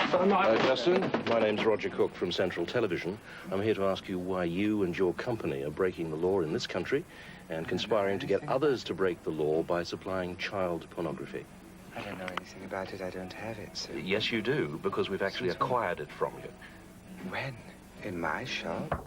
Justin, my name's Roger Cook from Central Television. I'm here to ask you why you and your company are breaking the law in this country and conspiring to get others to break the law by supplying child pornography. I don't know anything about it. I don't have it, sir. Yes, you do, because we've actually acquired it from you. When? In my shop?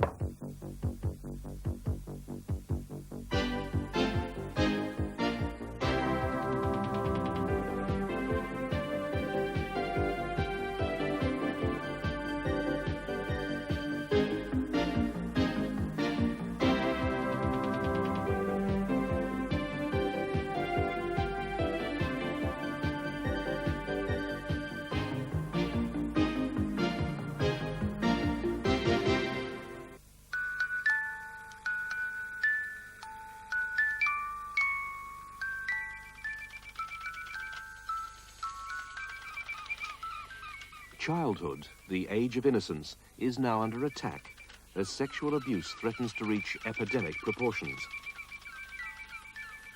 Childhood, the age of innocence, is now under attack as sexual abuse threatens to reach epidemic proportions.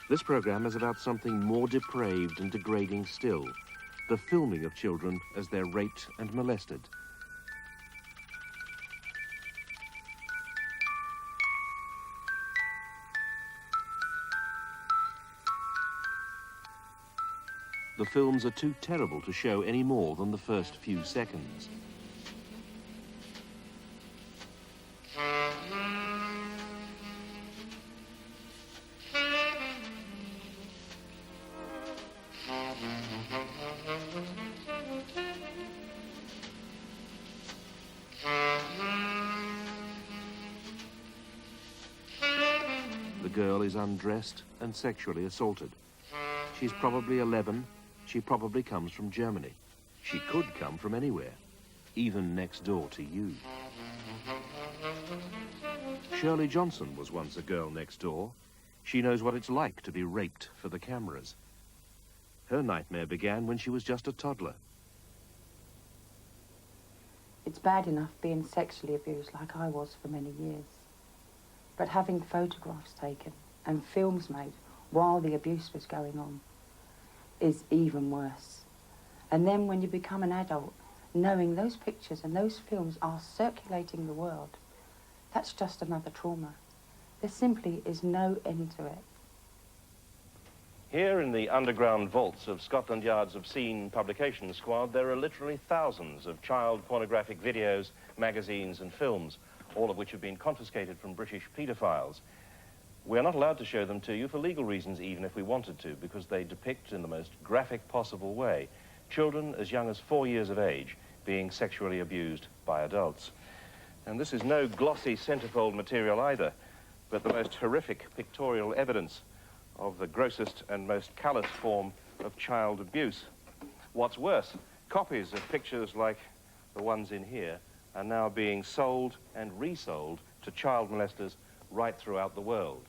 This program is about something more depraved and degrading still, the filming of children as they're raped and molested. The films are too terrible to show any more than the first few seconds. The girl is undressed and sexually assaulted. She's probably 11. She probably comes from Germany. She could come from anywhere, even next door to you. Shirley Johnson was once a girl next door. She knows what it's like to be raped for the cameras. Her nightmare began when she was just a toddler. It's bad enough being sexually abused like I was for many years. But having photographs taken and films made while the abuse was going on is even worse. And then when you become an adult, knowing those pictures and those films are circulating the world, that's just another trauma. There simply is no end to it. Here in the underground vaults of Scotland Yard's obscene publication squad, there are literally thousands of child pornographic videos, magazines and films, all of which have been confiscated from British paedophiles. We're not allowed to show them to you for legal reasons, even if we wanted to, because they depict in the most graphic possible way children as young as 4 years of age being sexually abused by adults. And this is no glossy centerfold material either, but the most horrific pictorial evidence of the grossest and most callous form of child abuse. What's worse, copies of pictures like the ones in here are now being sold and resold to child molesters right throughout the world.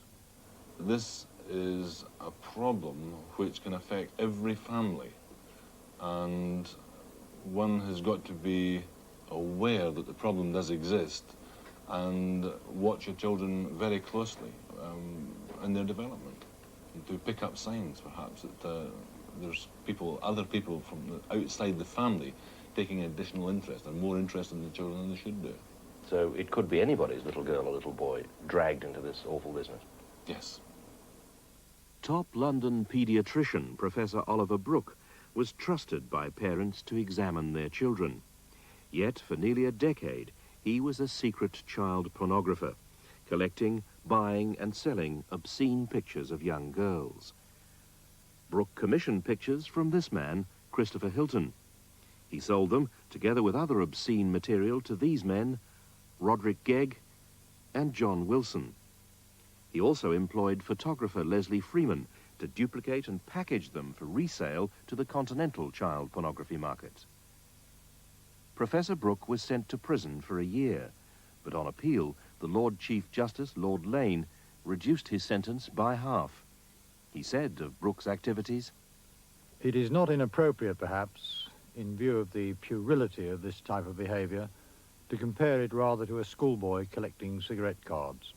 This is a problem which can affect every family, and one has got to be aware that the problem does exist and watch your children very closely in their development, and to pick up signs perhaps that there's other people from outside the family taking additional interest and more interest in the children than they should do. So it could be anybody's little girl or little boy dragged into this awful business. Yes. Top London paediatrician Professor Oliver Brooke was trusted by parents to examine their children. Yet for nearly a decade, he was a secret child pornographer, collecting, buying and selling obscene pictures of young girls. Brooke commissioned pictures from this man, Christopher Hilton. He sold them, together with other obscene material, to these men, Roderick Gegg and John Wilson. He also employed photographer Leslie Freeman to duplicate and package them for resale to the continental child pornography market. Professor Brooke was sent to prison for a year, but on appeal, the Lord Chief Justice, Lord Lane, reduced his sentence by half. He said of Brooke's activities, "It is not inappropriate, perhaps, in view of the puerility of this type of behavior, to compare it rather to a schoolboy collecting cigarette cards."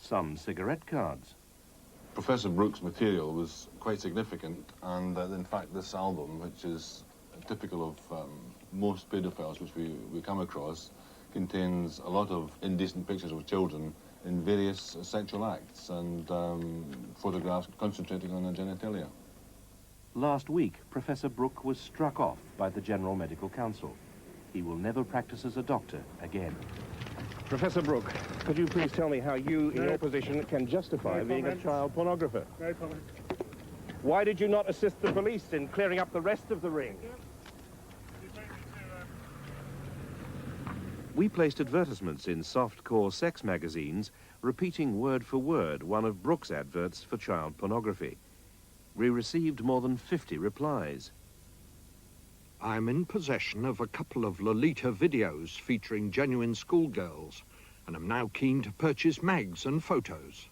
Some cigarette cards. Professor Brooke's material was quite significant, and in fact this album, which is typical of most paedophiles which we come across contains a lot of indecent pictures of children in various sexual acts and photographs concentrating on their genitalia. Last week, Professor Brooke was struck off by the General Medical Council. He will never practice as a doctor again. Professor Brooke, could you please tell me how you, in your position, can justify being a child pornographer? No comment. Why did you not assist the police in clearing up the rest of the ring? We placed advertisements in soft-core sex magazines, repeating word for word one of Brooke's adverts for child pornography. We received more than 50 replies. I'm in possession of a couple of Lolita videos featuring genuine schoolgirls, and am now keen to purchase mags and photos.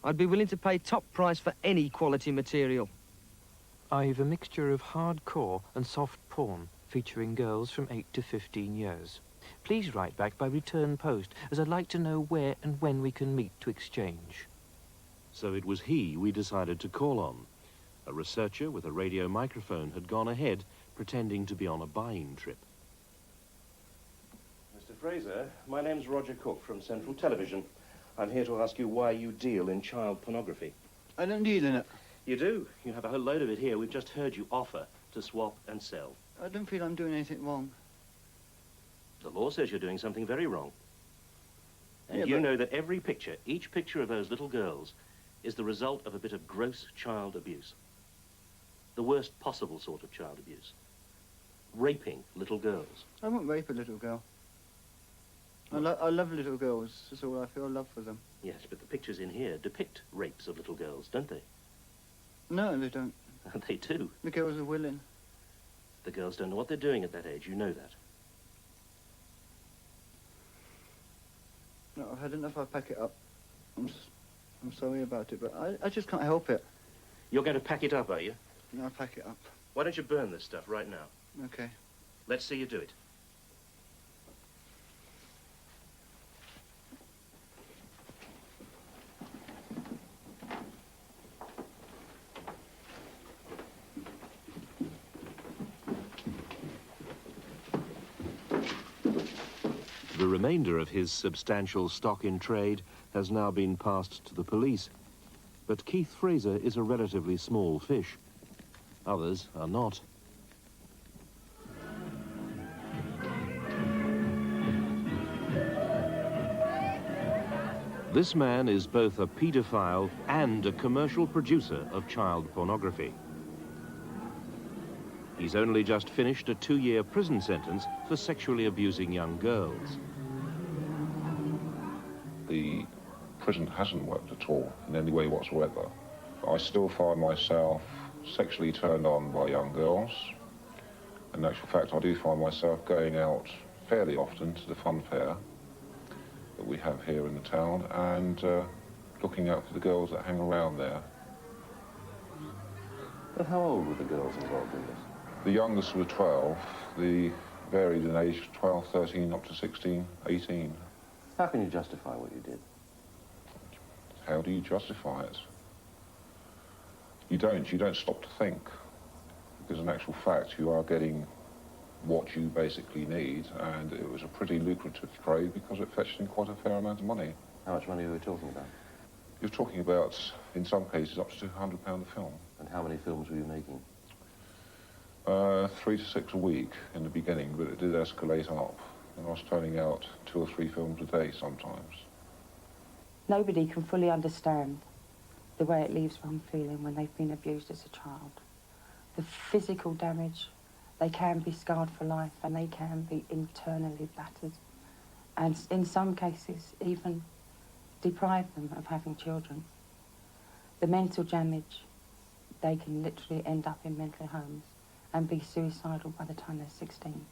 I'd be willing to pay top price for any quality material. I've a mixture of hardcore and soft porn featuring girls from 8 to 15 years. Please write back by return post, as I'd like to know where and when we can meet to exchange. So it was he we decided to call on. A researcher with a radio microphone had gone ahead, pretending to be on a buying trip. Mr. Fraser, my name's Roger Cook from Central Television. I'm here to ask you why you deal in child pornography. I don't deal in it. You do. You have a whole load of it here. We've just heard you offer to swap and sell. I don't feel I'm doing anything wrong. The law says you're doing something very wrong. And Yeah, you but- know that every picture, each picture of those little girls, is the result of a bit of gross child abuse. The worst possible sort of child abuse. Raping little girls. I won't rape a little girl. I love little girls. That's all I feel love for them. Yes, but the pictures in here depict rapes of little girls, don't they? No, they don't. They do. The girls are willing. The girls don't know what they're doing at that age. You know that. No, I've had enough. I'll pack it up. I'm sorry about it, but I just can't help it. You're going to pack it up, are you? No, I'll pack it up. Why don't you burn this stuff right now? Okay. Let's see you do it. The remainder of his substantial stock in trade has now been passed to the police. But Keith Fraser is a relatively small fish. Others are not. This man is both a paedophile and a commercial producer of child pornography. He's only just finished a 2-year prison sentence for sexually abusing young girls. The prison hasn't worked at all in any way whatsoever. I still find myself sexually turned on by young girls. In actual fact, I do find myself going out fairly often to the fun fair that we have here in the town and looking out for the girls that hang around there. But how old were the girls involved in this? The youngest were 12, the varied in age 12, 13, up to 16, 18. How can you justify what you did? How do you justify it? You don't stop to think, because in actual fact you are getting what you basically need, and it was a pretty lucrative trade because it fetched in quite a fair amount of money. How much money were we talking about? You're talking about, in some cases, up to £200 a film. And how many films were you making? 3 to 6 a week in the beginning, but it did escalate up, and I was turning out 2 or 3 films a day sometimes. Nobody can fully understand the way it leaves one feeling when they've been abused as a child. The physical damage, they can be scarred for life and they can be internally battered. And in some cases, even deprive them of having children. The mental damage, they can literally end up in mental homes and be suicidal by the time they're 16.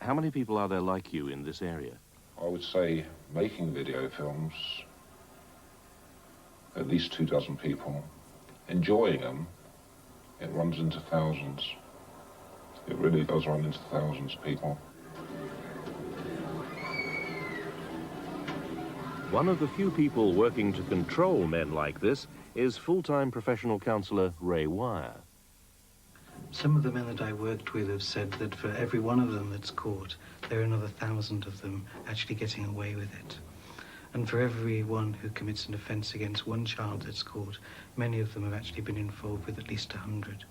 How many people are there like you in this area? I would say making video films, at least 24 people. Enjoying them, it runs into thousands. It really does run into thousands of people. One of the few people working to control men like this is full-time professional counsellor Ray Wire. Some of the men that I worked with have said that for every one of them that's caught, there are another 1,000 of them actually getting away with it. And for every one who commits an offence against one child that's caught, many of them have actually been involved with at least 100.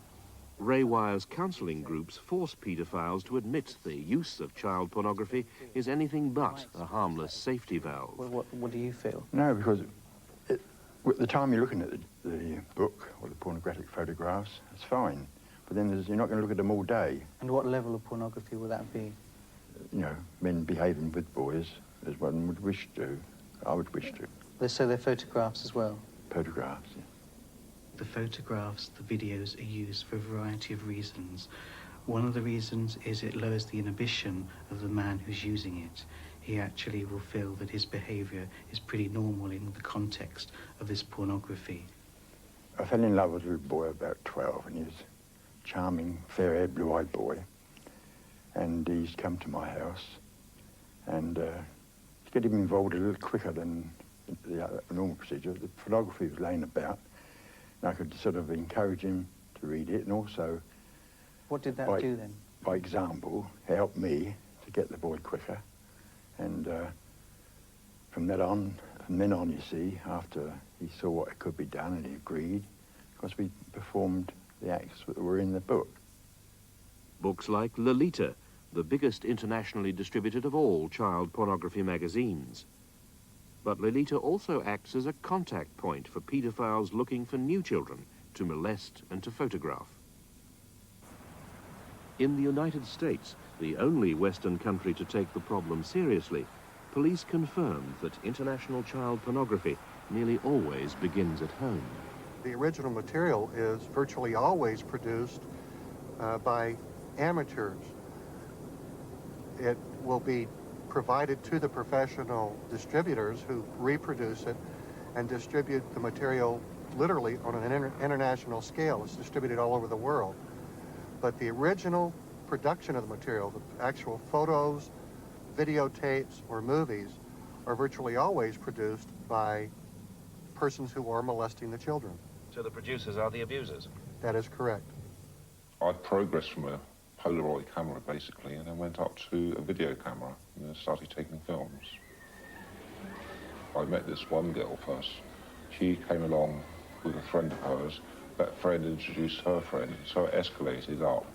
Ray Wyer's counselling groups force paedophiles to admit the use of child pornography is anything but a harmless safety valve. What do you feel? No, because at the time you're looking at the book or the pornographic photographs, it's fine. But then you're not going to look at them all day. And what level of pornography will that be? You know, men behaving with boys as one would wish to. I would wish to. So they're photographs as well? Photographs, yeah. The photographs, the videos are used for a variety of reasons. One of the reasons is it lowers the inhibition of the man who's using it. He actually will feel that his behaviour is pretty normal in the context of this pornography. I fell in love with a little boy about 12, and he was a charming, fair-haired, blue-eyed boy. And he's come to my house, and to get him involved a little quicker than the normal procedure, the pornography was laying about, and I could sort of encourage him to read it, and also... What did that do then? By example, help me to get the boy quicker. And from then on, you see, after he saw what could be done and he agreed, because we performed the acts that were in the book. Books like Lolita, the biggest internationally distributed of all child pornography magazines. But Lolita also acts as a contact point for paedophiles looking for new children to molest and to photograph. In the United States, the only Western country to take the problem seriously, police confirmed that international child pornography nearly always begins at home. The original material is virtually always produced by amateurs. It will be provided to the professional distributors who reproduce it and distribute the material literally on an international scale. It's distributed all over the world. But the original production of the material, the actual photos, videotapes, or movies, are virtually always produced by persons who are molesting the children. So the producers are the abusers? That is correct. I progressed from a Polaroid camera, basically, and then went up to a video camera and then started taking films. I met this one girl first. She came along with a friend of hers. That friend introduced her friend, so it escalated up.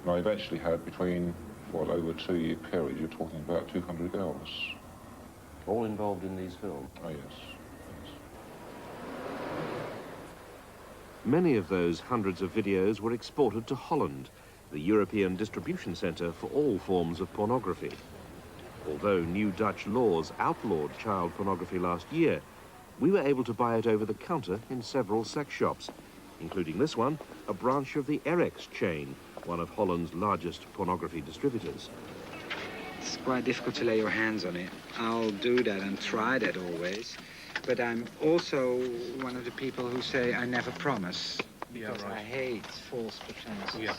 And I eventually had between, over a 2-year period, you're talking about 200 girls. All involved in these films? Oh, yes. Many of those hundreds of videos were exported to Holland, the European distribution centre for all forms of pornography. Although new Dutch laws outlawed child pornography last year, we were able to buy it over the counter in several sex shops, including this one, a branch of the Erex chain, one of Holland's largest pornography distributors. It's quite difficult to lay your hands on it. I'll do that and try that always. But I'm also one of the people who say I never promise, because I hate false pretenses. Yeah.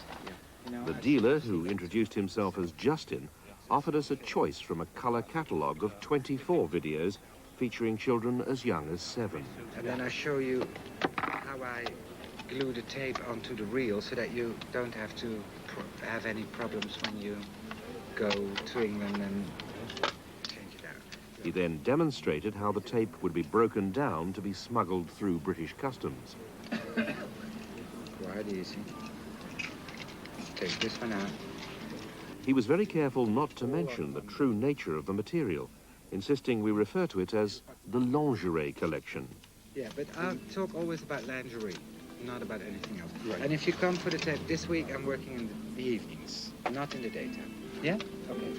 You know, The dealer, who introduced himself as Justin, offered us a choice from a colour catalogue of 24 videos featuring children as young as 7. And then I show you how I glue the tape onto the reel so that you don't have to have any problems when you go to England and change it out. He then demonstrated how the tape would be broken down to be smuggled through British customs. Quite easy. Take this one out. He was very careful not to mention the true nature of the material, insisting we refer to it as the lingerie collection. Yeah, but I'll talk always about lingerie, not about anything else. Right. And if you come for the tape this week, I'm working in the evenings, not in the daytime. Yeah? Okay.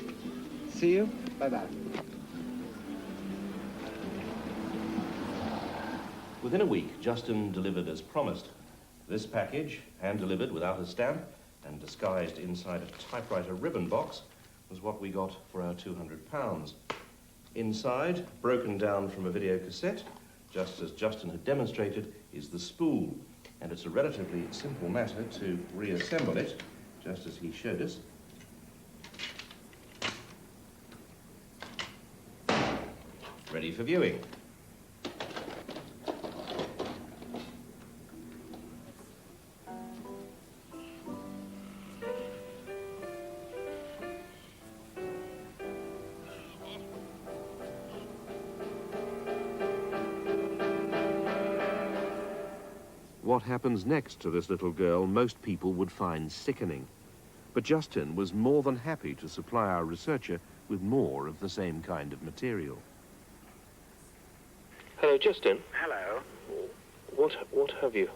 See you. Bye-bye. Within a week, Justin delivered as promised. This package, hand-delivered without a stamp and disguised inside a typewriter ribbon box, was what we got for our £200. Inside, broken down from a video cassette, just as Justin had demonstrated, is the spool. And it's a relatively simple matter to reassemble it, just as he showed us. Ready for viewing. What happens next to this little girl most people would find sickening. But Justin was more than happy to supply our researcher with more of the same kind of material. Hello, Justin. Hello. What have you?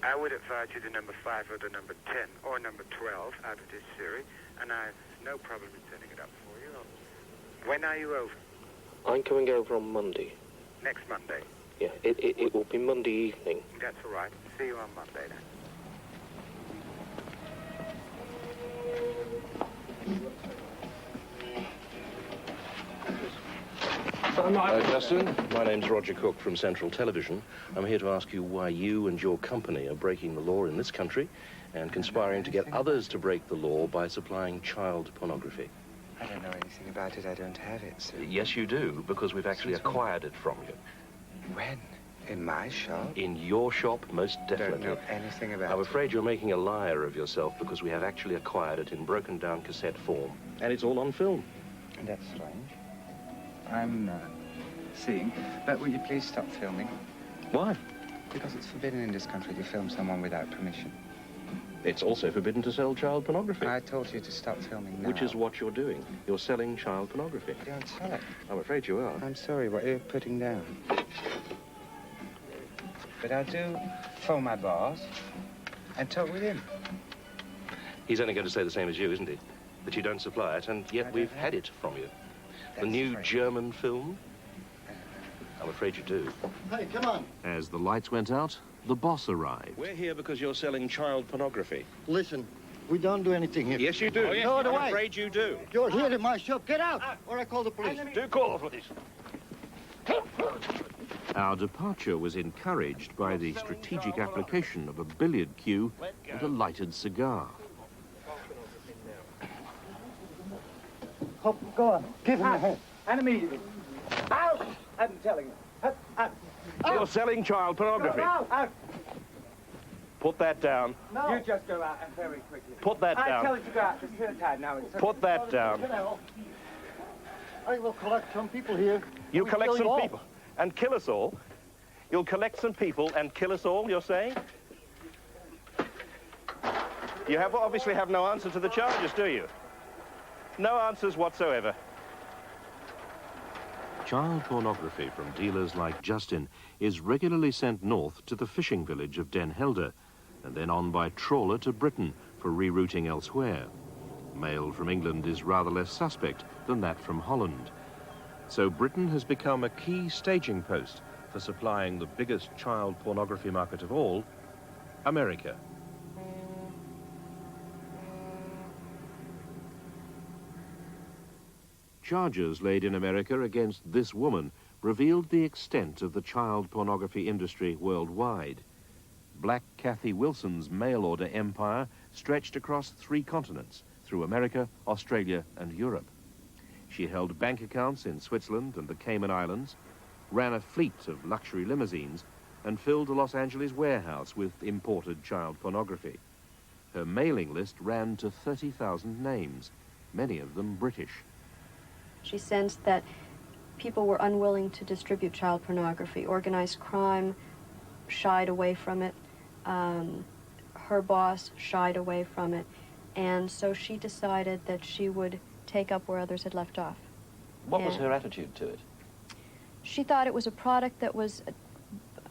I would advise you the number 5 or the number 10 or number 12 out of this series, and I have no problem in setting it up for you. When are you over? I'm coming over on Monday. Next Monday? Yeah, it will be Monday evening. That's all right. See you on Monday then. Justin, my name's Roger Cook from Central Television. I'm here to ask you why you and your company are breaking the law in this country and conspiring to get others to break the law by supplying child pornography. I don't know anything about it. I don't have it, sir. Yes, you do, because we've actually acquired it from you. When? In my shop? In your shop, most definitely. Don't know anything about I'm it. afraid you're making a liar of yourself because we have actually acquired it in broken-down cassette form, and it's all on film. That's strange. I'm seeing, but will you please stop filming? Why? Because it's forbidden in this country to film someone without permission. It's also forbidden to sell child pornography. I told you to stop filming now. Which is what you're doing. You're selling child pornography. I don't sell it. I'm afraid you are. I'm sorry, what you're putting down. But I do phone my boss and talk with him. He's only going to say the same as you, isn't he? That you don't supply it, and yet we've had it from you. The new German film? I'm afraid you do. Hey, come on. As the lights went out, the boss arrived. We're here because you're selling child pornography. Listen, we don't do anything here. Yes, you do. Oh, yes, no, I'm afraid you do. You're here in my shop. Get out, or I call the police. Do call the police. Our departure was encouraged by the strategic application of a billiard cue and a lighted cigar. Hop, go on. Give him a hand. And immediately. Out! I'm telling you. Out. You're selling child pornography. Out. Put that down. No. You just go out and very quickly. Put that down. I tell you to go out this third time now. Put that down. I will collect some people here. You collect some people and kill us all? You'll collect some people and kill us all, you're saying? You obviously have no answer to the charges, do you? No answers whatsoever. Child pornography from dealers like Justin is regularly sent north to the fishing village of Den Helder and then on by trawler to Britain for rerouting elsewhere. Mail from England is rather less suspect than that from Holland. So Britain has become a key staging post for supplying the biggest child pornography market of all, America. Charges laid in America against this woman revealed the extent of the child pornography industry worldwide. Black Kathy Wilson's mail-order empire stretched across 3 continents, through America, Australia, and Europe. She held bank accounts in Switzerland and the Cayman Islands, ran a fleet of luxury limousines, and filled a Los Angeles warehouse with imported child pornography. Her mailing list ran to 30,000 names, many of them British. She sensed that people were unwilling to distribute child pornography. Organized crime shied away from it. Her boss shied away from it. And so she decided that she would take up where others had left off. What was her attitude to it? She thought it was a product that was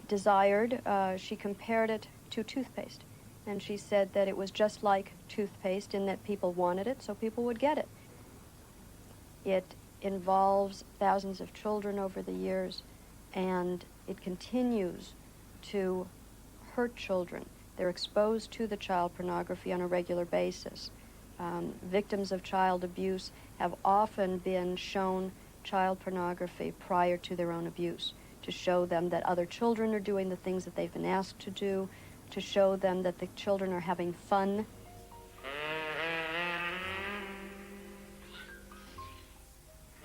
desired. She compared it to toothpaste. And she said that it was just like toothpaste in that people wanted it, so people would get it. It involves thousands of children over the years, and it continues to hurt children. They're exposed to the child pornography on a regular basis. Victims of child abuse have often been shown child pornography prior to their own abuse, to show them that other children are doing the things that they've been asked to do, to show them that the children are having fun.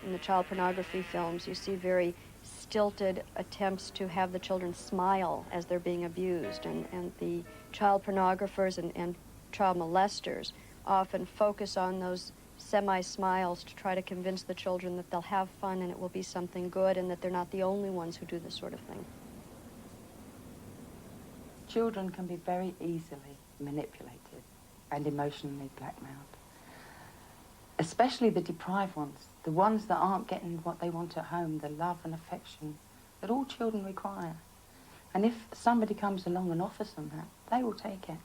In the child pornography films, you see very stilted attempts to have the children smile as they're being abused, and the child pornographers and child molesters often focus on those semi-smiles to try to convince the children that they'll have fun and it will be something good and that they're not the only ones who do this sort of thing. children can be very easily manipulated and emotionally blackmailed. Especially the deprived ones, the ones that aren't getting what they want at home, the love and affection that all children require. And if somebody comes along and offers them that, they will take it.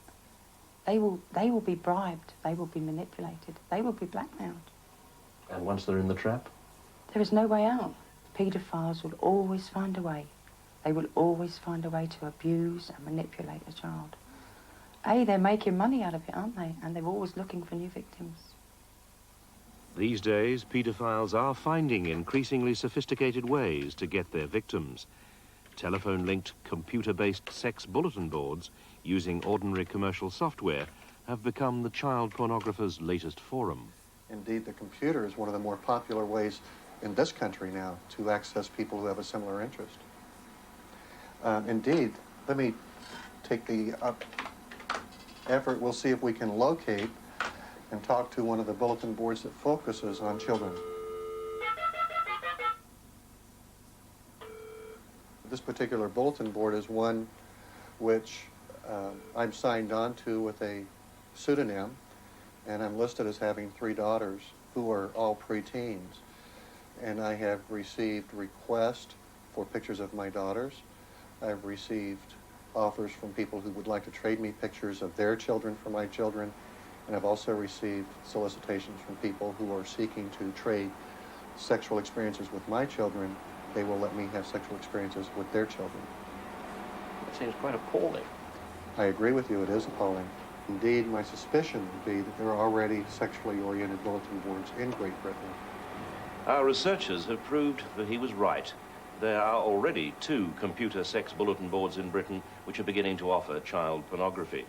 They will be bribed, they will be manipulated, they will be blackmailed. And once they're in the trap? There is no way out. Paedophiles will always find a way. They will always find a way to abuse and manipulate a child. They're making money out of it, aren't they? And they're always looking for new victims. These days, paedophiles are finding increasingly sophisticated ways to get their victims. Telephone-linked, computer-based sex bulletin boards using ordinary commercial software have become the child pornographer's latest forum. Indeed, the computer is one of the more popular ways in this country now to access people who have a similar interest. Indeed, let me take the effort. We'll see if we can locate and talk to one of the bulletin boards that focuses on children. This particular bulletin board is one which I'm signed on to with a pseudonym, and I'm listed as having 3 daughters who are all preteens. And I have received requests for pictures of my daughters. I've received offers from people who would like to trade me pictures of their children for my children. And I've also received solicitations from people who are seeking to trade sexual experiences with my children. They will let me have sexual experiences with their children. It seems quite appalling. I agree with you, it is appalling. Indeed, my suspicion would be that there are already sexually oriented bulletin boards in Great Britain. Our researchers have proved that he was right. There are already 2 computer sex bulletin boards in Britain which are beginning to offer child pornography.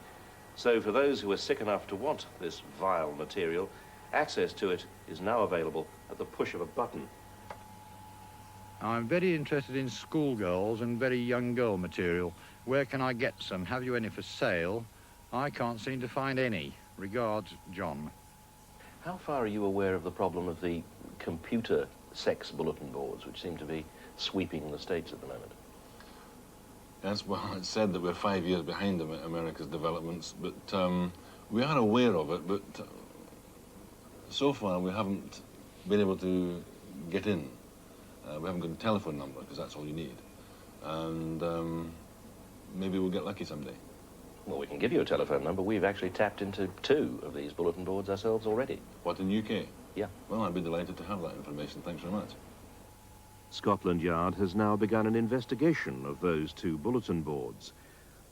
So for those who are sick enough to want this vile material, access to it is now available at the push of a button. I'm very interested in schoolgirls and very young girl material. Where can I get some? Have you any for sale? I can't seem to find any. Regards, John. How far are you aware of the problem of the computer sex bulletin boards, which seem to be sweeping the States at the moment? Yes, well, it's said that we're 5 years behind America's developments, but we are aware of it, but so far we haven't been able to get in. We haven't got a telephone number, because that's all you need. And maybe we'll get lucky someday. Well, we can give you a telephone number. We've actually tapped into 2 of these bulletin boards ourselves already. What, in the UK? Yeah. Well, I'd be delighted to have that information. Thanks very much. Scotland Yard has now begun an investigation of those 2 bulletin boards.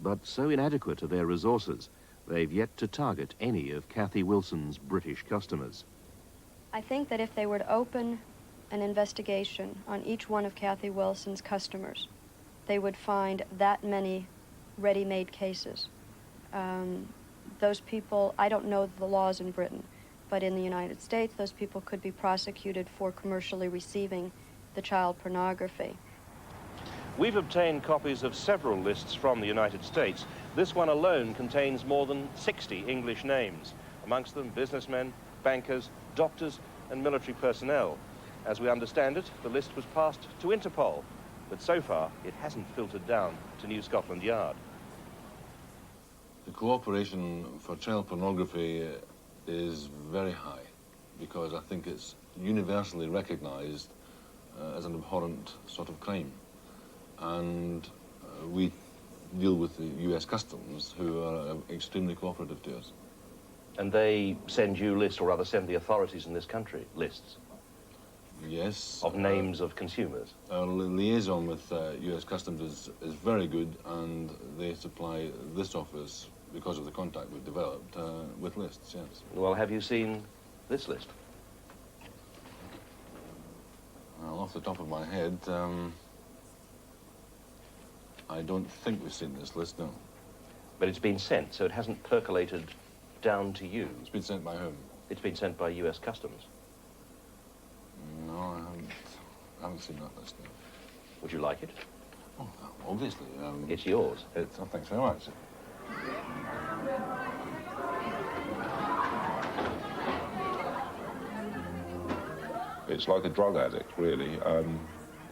But so inadequate are their resources, they've yet to target any of Cathy Wilson's British customers. I think that if they were to open an investigation on each one of Cathy Wilson's customers, they would find that many ready-made cases. Those people, I don't know the laws in Britain, but in the United States, those people could be prosecuted for commercially receiving the child pornography. We've obtained copies of several lists from the United States. This one alone contains more than 60 English names, amongst them businessmen, bankers, doctors, and military personnel. As we understand it, the list was passed to Interpol, but so far it hasn't filtered down to New Scotland Yard. The cooperation for child pornography is very high, because I think it's universally recognized as an abhorrent sort of crime. And we deal with the US Customs, who are extremely cooperative to us. And they send you lists, or rather send the authorities in this country lists? Yes. Of names of consumers? Our liaison with US Customs is very good, and they supply this office, because of the contact we've developed, with lists, yes. Well, have you seen this list? Well, off the top of my head, I don't think we've seen this list, no. But it's been sent, so it hasn't percolated down to you? It's been sent by whom? It's been sent by US Customs. No, I haven't seen that list, no. Would you like it? Oh, obviously. It's yours. Oh, thanks very much. It's like a drug addict, really.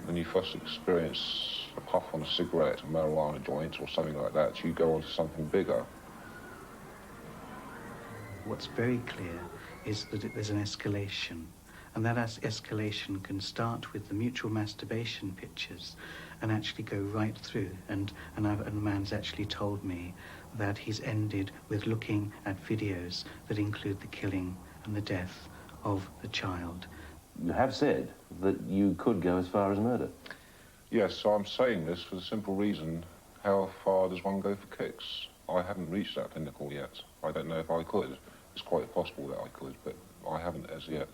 When you first experience a puff on a cigarette, a marijuana joint or something like that, you go on to something bigger. What's very clear is that there's an escalation, and that escalation can start with the mutual masturbation pictures and actually go right through. And the man's actually told me that he's ended with looking at videos that include the killing and the death of the child. You have said that you could go as far as murder. Yes, so I'm saying this for the simple reason, how far does one go for kicks? I haven't reached that pinnacle yet. I don't know if I could. It's quite possible that I could, but I haven't as yet.